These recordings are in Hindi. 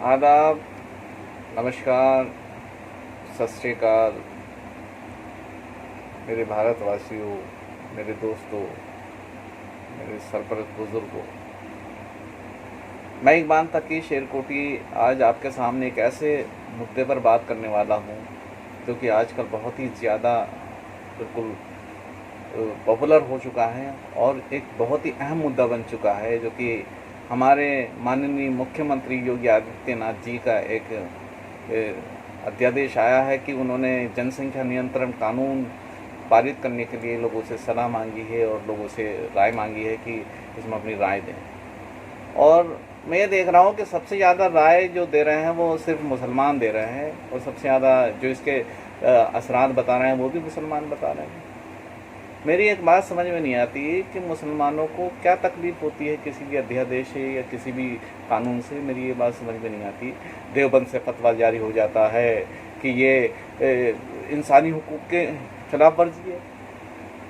आदाब, नमस्कार, सत श्री अकाल मेरे भारतवासियों, मेरे दोस्तों, मेरे सरपरस्त बुजुर्गों। मैं इकबाल तकी शेरकोटी आज आपके सामने एक ऐसे मुद्दे पर बात करने वाला हूँ जो कि आजकल बहुत ही ज़्यादा बिल्कुल पॉपुलर हो चुका है और एक बहुत ही अहम मुद्दा बन चुका है, जो कि हमारे माननीय मुख्यमंत्री योगी आदित्यनाथ जी का एक अध्यादेश आया है कि उन्होंने जनसंख्या नियंत्रण कानून पारित करने के लिए लोगों से सलाह मांगी है और लोगों से राय मांगी है कि इसमें अपनी राय दें। और मैं ये देख रहा हूँ कि सबसे ज़्यादा राय जो दे रहे हैं वो सिर्फ मुसलमान दे रहे हैं, और सबसे ज़्यादा जो इसके असरात बता रहे हैं वो भी मुसलमान बता रहे हैं। मेरी एक बात समझ में नहीं आती कि मुसलमानों को क्या तकलीफ़ होती है किसी भी अध्यादेश से या किसी भी कानून से। मेरी ये बात समझ में नहीं आती। देवबंद से फतवा जारी हो जाता है कि ये इंसानी हुकूक के खिलाफ वर्जी है।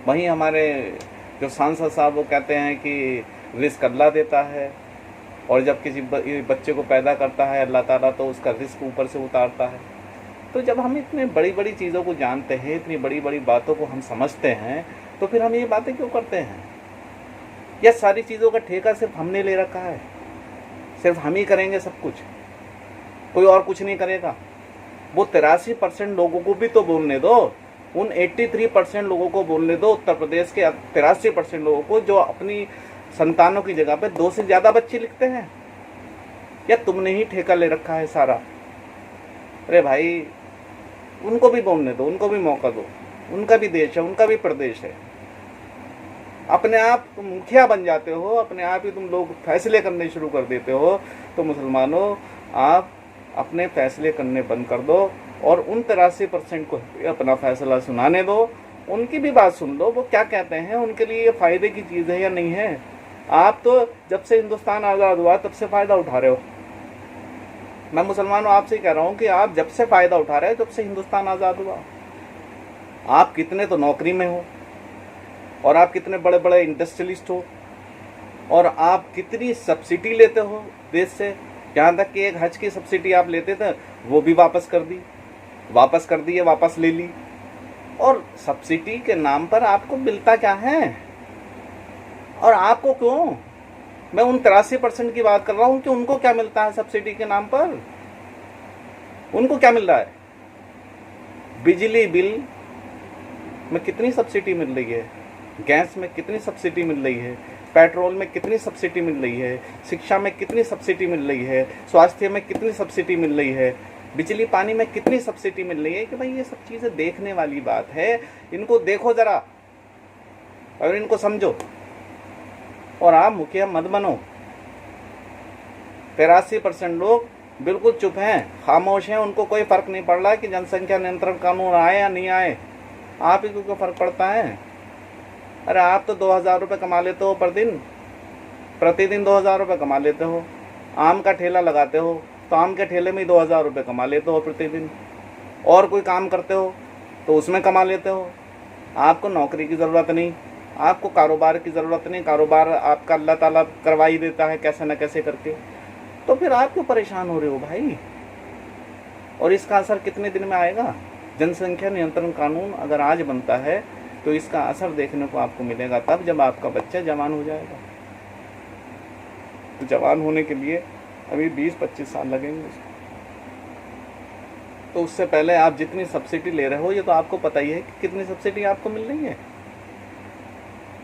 वहीं हमारे जो सांसद साहब वो कहते हैं कि रिस्क अल्लाह देता है, और जब किसी बच्चे को पैदा करता है अल्लाह ताला तो उसका रिस्क ऊपर से उतारता है। तो जब हम इतनी बड़ी बड़ी चीज़ों को जानते हैं, इतनी बड़ी बड़ी बातों को हम समझते हैं, तो फिर हम ये बातें क्यों करते हैं? यह सारी चीज़ों का ठेका सिर्फ हमने ले रखा है, सिर्फ हम ही करेंगे सब कुछ, कोई और कुछ नहीं करेगा। वो 83% लोगों को भी तो बोलने दो, उन 83% लोगों को बोलने दो, उत्तर प्रदेश के 83% लोगों को जो अपनी संतानों की जगह पे 2 से ज़्यादा बच्चे लिखते हैं। या तुमने ही ठेका ले रखा है सारा? अरे भाई, उनको भी बोलने दो, उनको भी मौका दो। उनका भी देश है, उनका भी प्रदेश है। अपने आप तुम मुखिया बन जाते हो, अपने आप ही तुम लोग फैसले करने शुरू कर देते हो। तो मुसलमानों, आप अपने फैसले करने बंद कर दो और उन 83% को अपना फैसला सुनाने दो। उनकी भी बात सुन लो, वो क्या कहते हैं, उनके लिए ये फ़ायदे की चीज़ है या नहीं है। आप तो जब से हिंदुस्तान आज़ाद हुआ तब से फ़ायदा उठा रहे हो। मैं मुसलमानों आपसे कह रहा हूँ कि आप जब से फ़ायदा उठा रहे हो जब से हिंदुस्तान आज़ाद हुआ। आप कितने तो नौकरी में हो, और आप कितने बड़े बड़े इंडस्ट्रियलिस्ट हो, और आप कितनी सब्सिडी लेते हो देश से। यहाँ तक कि एक हज की सब्सिडी आप लेते थे वो भी वापस कर दी है, वापस ले ली। और सब्सिडी के नाम पर आपको मिलता क्या है, और आपको क्यों? मैं उन 83% की बात कर रहा हूँ कि उनको क्या मिलता है सब्सिडी के नाम पर। उनको क्या मिल रहा है? बिजली बिल में कितनी सब्सिडी मिल रही है, गैस में कितनी सब्सिडी मिल रही है, पेट्रोल में कितनी सब्सिडी मिल रही है, शिक्षा में कितनी सब्सिडी मिल रही है, स्वास्थ्य में कितनी सब्सिडी मिल रही है, बिजली पानी में कितनी सब्सिडी मिल रही है। कि भाई ये सब चीज़ें देखने वाली बात है। इनको देखो ज़रा और इनको समझो, और आप मुखिया मत बनो। 83% लोग बिल्कुल चुप हैं, खामोश हैं। उनको कोई फ़र्क नहीं पड़ रहा है कि जनसंख्या नियंत्रण कानून आए या नहीं आए। आप ही को फ़र्क पड़ता है? अरे आप तो 2000 रुपये कमा लेते हो प्रतिदिन 2000 रुपये कमा लेते हो। आम का ठेला लगाते हो तो आम के ठेले में ही 2000 रुपये कमा लेते हो प्रतिदिन। और कोई काम करते हो तो उसमें कमा लेते हो। आपको नौकरी की ज़रूरत नहीं, आपको कारोबार की ज़रूरत नहीं। कारोबार आपका अल्लाह ताला करवा ही देता है कैसे न कैसे करके। तो फिर आप क्यों परेशान हो रहे हो भाई? और इसका असर कितने दिन में आएगा? जनसंख्या नियंत्रण कानून अगर आज बनता है तो इसका असर देखने को आपको मिलेगा तब जब आपका बच्चा जवान हो जाएगा। तो जवान होने के लिए अभी 20-25 साल लगेंगे उसको। तो उससे पहले आप जितनी सब्सिडी ले रहे हो, ये तो आपको पता ही है कि कितनी सब्सिडी आपको मिल रही है।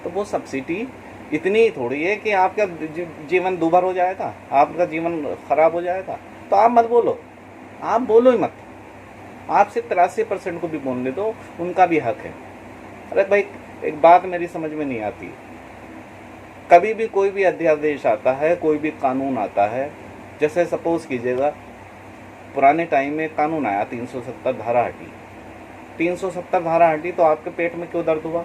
तो वो सब्सिडी इतनी थोड़ी है कि आपका जीवन दुभर हो जाएगा, आपका जीवन खराब हो जाएगा। तो आप मत बोलो, आप बोलो ही मत। आप सिर्फ 83% को भी बोलने दो, उनका भी हक है। अरे भाई, एक बात मेरी समझ में नहीं आती। कभी भी कोई भी अध्यादेश आता है, कोई भी कानून आता है, जैसे सपोज कीजिएगा पुराने टाइम में कानून आया 370 धारा हटी। 370 धारा हटी तो आपके पेट में क्यों दर्द हुआ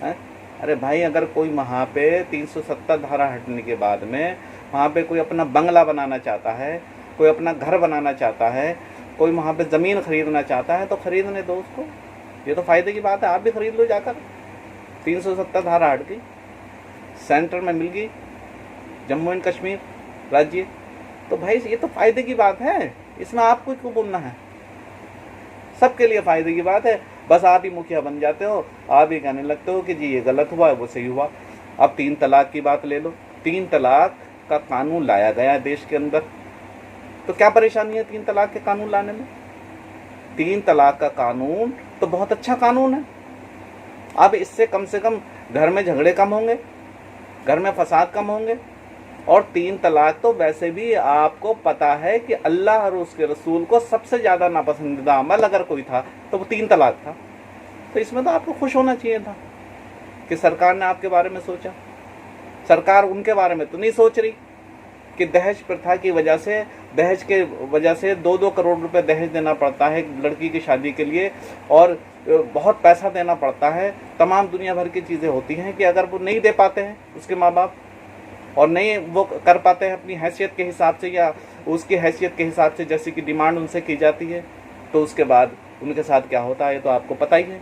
है? अरे भाई, अगर कोई वहाँ पे 370 धारा हटने के बाद में वहाँ पे कोई अपना बंगला बनाना चाहता है, कोई अपना घर बनाना चाहता है, कोई वहाँ पे ज़मीन खरीदना चाहता है तो खरीदने दो उसको। ये तो फ़ायदे की बात है, आप भी खरीद लो जाकर। 370 धारा हट गई, सेंटर में मिल गई, जम्मू एंड कश्मीर राज्य, तो भाई ये तो फायदे की बात है, इसमें आपको क्यों बोलना है? सबके लिए फायदे की बात है। बस आप ही मुखिया बन जाते हो, आप ही कहने लगते हो कि जी ये गलत हुआ, वो सही हुआ। अब 3 तलाक की बात ले लो, 3 तलाक का कानून लाया गया है देश के अंदर, तो क्या परेशानी है 3 तलाक के कानून लाने में? 3 तलाक का कानून तो बहुत अच्छा कानून है। अब इससे कम से कम घर में झगड़े कम होंगे, घर में फसाद कम होंगे। और 3 तलाक तो वैसे भी आपको पता है कि अल्लाह और उसके रसूल को सबसे ज़्यादा नापसंदीदा अमल अगर कोई था तो वो 3 तलाक था। तो इसमें तो आपको खुश होना चाहिए था कि सरकार ने आपके बारे में सोचा। सरकार उनके बारे में तो नहीं सोच रही कि दहेज प्रथा की वजह से, दहेज के वजह से 2-2 करोड़ रुपए दहेज देना पड़ता है लड़की की शादी के लिए, और बहुत पैसा देना पड़ता है, तमाम दुनिया भर की चीज़ें होती हैं कि अगर वो नहीं दे पाते हैं उसके माँ बाप, और नहीं वो कर पाते हैं अपनी हैसियत के हिसाब से या उसकी हैसियत के हिसाब से जैसी कि डिमांड उनसे की जाती है, तो उसके बाद उनके साथ क्या होता है तो आपको पता ही है।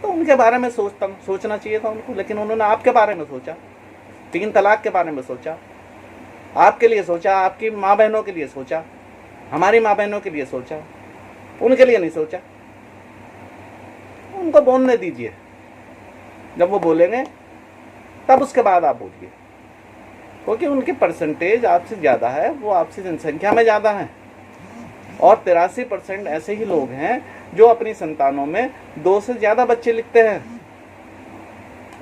तो उनके बारे में सोचना चाहिए था उनको, लेकिन उन्होंने आपके बारे में सोचा, 3 तलाक के बारे में सोचा, आपके लिए सोचा, आपकी माँ बहनों के लिए सोचा, हमारी माँ बहनों के लिए सोचा, उनके लिए नहीं सोचा। उनको बोलने दीजिए, जब वो बोलेंगे तब उसके बाद आप बोलिए, क्योंकि उनकी परसेंटेज आपसे ज़्यादा है, वो आपसे जनसंख्या में ज़्यादा है। और 83% ऐसे ही लोग हैं जो अपनी संतानों में 2 से ज़्यादा बच्चे लिखते हैं।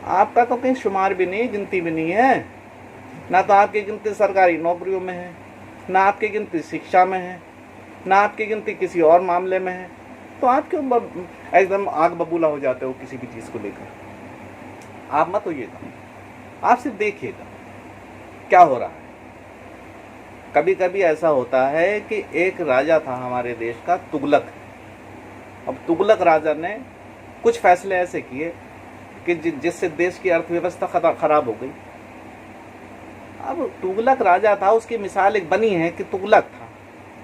आपका तो कहीं शुमार भी नहीं, गिनती भी नहीं है, ना तो आपकी गिनती सरकारी नौकरियों में है, ना आपकी गिनती शिक्षा में है, ना आपकी गिनती किसी और मामले में है। तो आप क्यों एकदम आग बबूला हो जाते हो किसी भी चीज़ को लेकर? आप मत होइएगा, आप सिर्फ देखिएगा क्या हो रहा है। कभी कभी ऐसा होता है कि एक राजा था हमारे देश का, तुगलक। अब तुगलक राजा ने कुछ फैसले ऐसे किए कि जिससे देश की अर्थव्यवस्था खराब हो गई। अब तुगलक राजा था, उसकी मिसाल एक बनी है कि तुगलक था।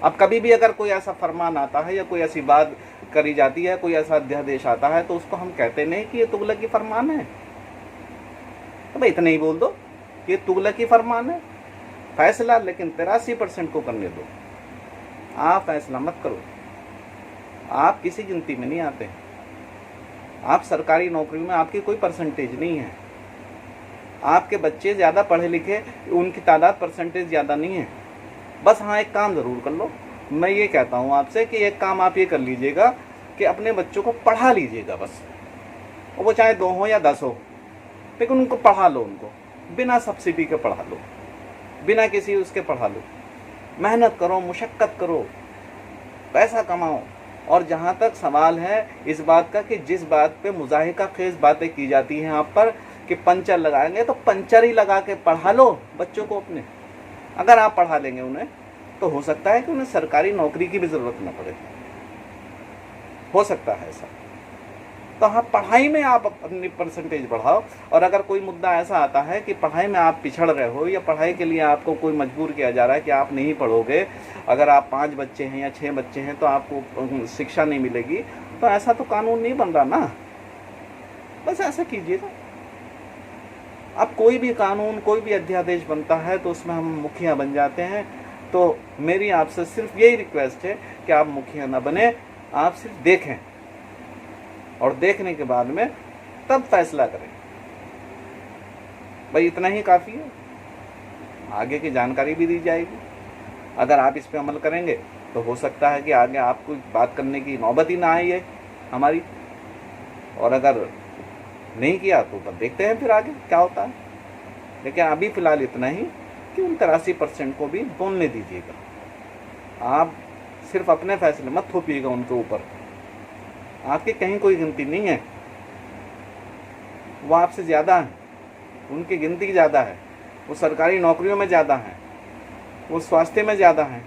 अब कभी भी अगर कोई ऐसा फरमान आता है या कोई ऐसी बात करी जाती है, कोई ऐसा अध्यादेश आता है, तो उसको हम कहते नहीं कि ये तुगलक की फरमान है। तो भाई इतना ही बोल दो कि ये तुगलक की फरमान है। फैसला लेकिन 83% को करने दो, आप फैसला मत करो। आप किसी गिनती में नहीं आते हैं, आप सरकारी नौकरियों में आपकी कोई परसेंटेज नहीं है। आपके बच्चे ज़्यादा पढ़े लिखे, उनकी तादाद परसेंटेज ज़्यादा नहीं है। बस हाँ, एक काम ज़रूर कर लो। मैं ये कहता हूँ आपसे कि एक काम आप ये कर लीजिएगा कि अपने बच्चों को पढ़ा लीजिएगा बस, और वो चाहे 2 हो या 10 हो, लेकिन उनको पढ़ा लो, उनको बिना सब्सिडी के पढ़ा लो, बिना किसी उसके पढ़ा लो। मेहनत करो, मुशक्क़त करो, पैसा कमाओ। और जहाँ तक सवाल है इस बात का कि जिस बात पे मुज़ाहिका खेज़ बातें की जाती हैं आप पर कि पंचर लगाएंगे, तो पंचर ही लगा के पढ़ा लो बच्चों को अपने। अगर आप पढ़ा लेंगे उन्हें, तो हो सकता है कि उन्हें सरकारी नौकरी की भी ज़रूरत न पड़े, हो सकता है ऐसा। तो हाँ, पढ़ाई में आप अपनी परसेंटेज बढ़ाओ। और अगर कोई मुद्दा ऐसा आता है कि पढ़ाई में आप पिछड़ रहे हो या पढ़ाई के लिए आपको कोई मजबूर किया जा रहा है कि आप नहीं पढ़ोगे, अगर आप 5 बच्चे हैं या 6 बच्चे हैं तो आपको शिक्षा नहीं मिलेगी, तो ऐसा तो कानून नहीं बन रहा ना। बस ऐसा कीजिएगा। अब कोई भी कानून, कोई भी अध्यादेश बनता है तो उसमें हम मुखिया बन जाते हैं। तो मेरी आपसे सिर्फ यही रिक्वेस्ट है कि आप मुखिया ना बने, आप सिर्फ देखें, और देखने के बाद में तब फैसला करें। भाई इतना ही काफ़ी है, आगे की जानकारी भी दी जाएगी। अगर आप इस पे अमल करेंगे तो हो सकता है कि आगे आपको बात करने की नौबत ही ना आई है हमारी, और अगर नहीं किया तो तब देखते हैं फिर आगे क्या होता है। लेकिन अभी फ़िलहाल इतना ही कि उन 83% को भी बोलने दीजिएगा। आप सिर्फ अपने फैसले मत थोपिएगा उनके ऊपर, आपकी कहीं कोई गिनती नहीं है, वो आपसे ज़्यादा है, उनकी गिनती ज़्यादा है, वो सरकारी नौकरियों में ज़्यादा हैं, वो स्वास्थ्य में ज़्यादा हैं,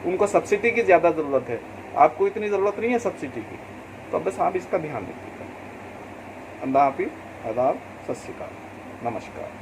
उनको सब्सिडी की ज़्यादा ज़रूरत है, आपको इतनी ज़रूरत नहीं है सब्सिडी की। तो बस आप इसका ध्यान रखिएगा। अल्लाह हाफिज़, आदाब, सत श्री अकाल, नमस्कार।